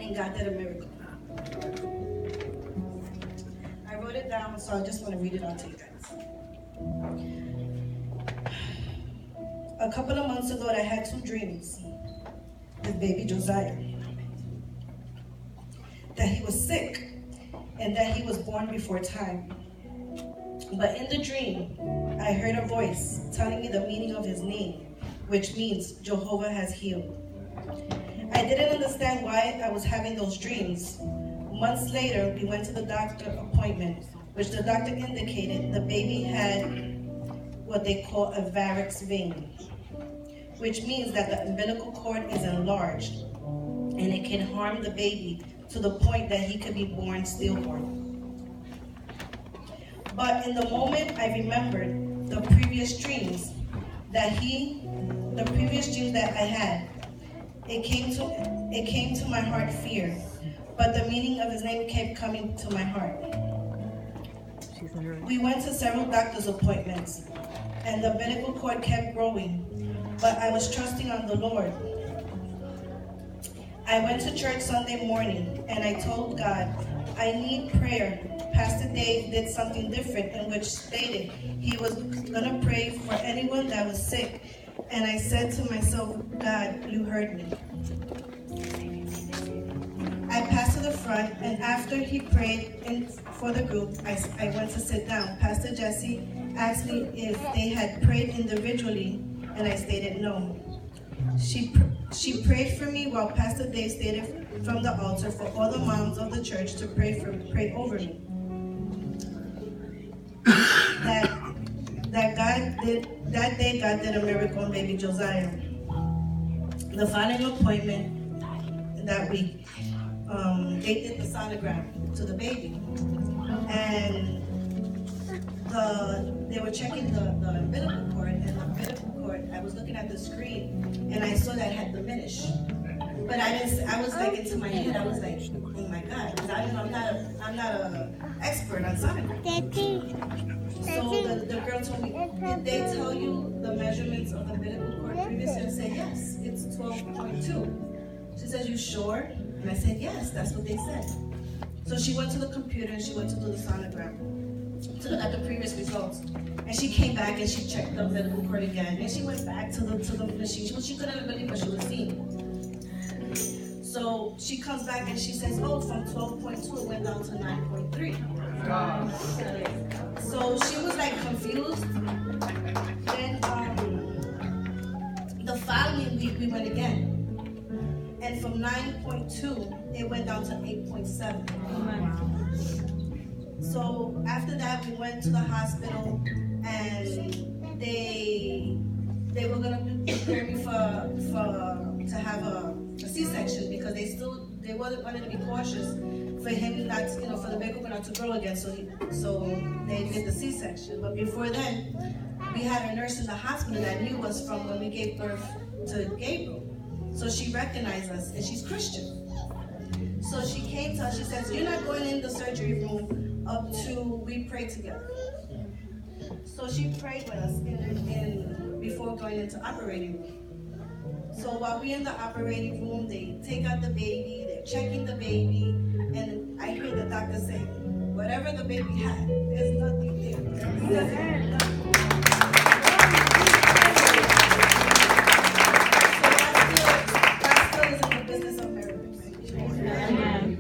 and God did a miracle. I wrote it down, so I just want to read it out to you guys. A couple of months ago, I had 2 dreams with baby Josiah. That he was sick and that he was born before time. But in the dream, I heard a voice telling me the meaning of his name, which means Jehovah has healed. I didn't understand why I was having those dreams. Months later, we went to the doctor appointment, which the doctor indicated the baby had what they call a varix vein, which means that the umbilical cord is enlarged and it can harm the baby to the point that he could be born stillborn. But in the moment I remembered the previous dreams that I had, it came to my heart fear, but the meaning of his name kept coming to my heart. We went to several doctor's appointments, and the umbilical cord kept growing, but I was trusting on the Lord. I went to church Sunday morning, and I told God, I need prayer. Pastor Dave did something different in which stated he was going to pray for anyone that was sick. And I said to myself, God, you heard me. I passed to the front, and after he prayed for the group, I went to sit down. Pastor Jesse asked me if they had prayed individually, and I stated no. She prayed for me while Pastor Dave stated from the altar for all the moms of the church to pray over me. That day God did a miracle on baby Josiah. The following appointment that week, they did the sonogram to the baby, and they were checking the umbilical cord, and the umbilical cord, I was looking at the screen and I saw that it had diminished. But I was like, into my head, I was like, oh my God, because I'm not an expert on sonogram. So the girl told me, did they tell you the measurements of the umbilical cord previously? I said, yes, it's 12.2. She said, you sure? And I said, yes, that's what they said. So she went to the computer and she went to do the sonogram to look at the previous results. And she came back and she checked the umbilical cord again. And she went back to the machine. She couldn't believe what she was seeing. So she comes back and she says, oh, from 12.2 it went down to 9.3. So she was like confused. Then the following week we went again. And from 9.2 it went down to 8.7. So after that we went to the hospital and they were gonna prepare me to have a C-section because they wanted to be cautious for him not, for the baby not to grow again. So they did the C-section. But before then, we had a nurse in the hospital that knew us from when we gave birth to Gabriel. So she recognized us, and she's Christian. So she came to us. She says, "You're not going in the surgery room up till we pray together." So she prayed with us before going into operating room. So while we're in the operating room, they take out the baby, they're checking the baby, and I hear the doctor say, whatever the baby had, there's nothing there. God still is in the business of miracles. Amen.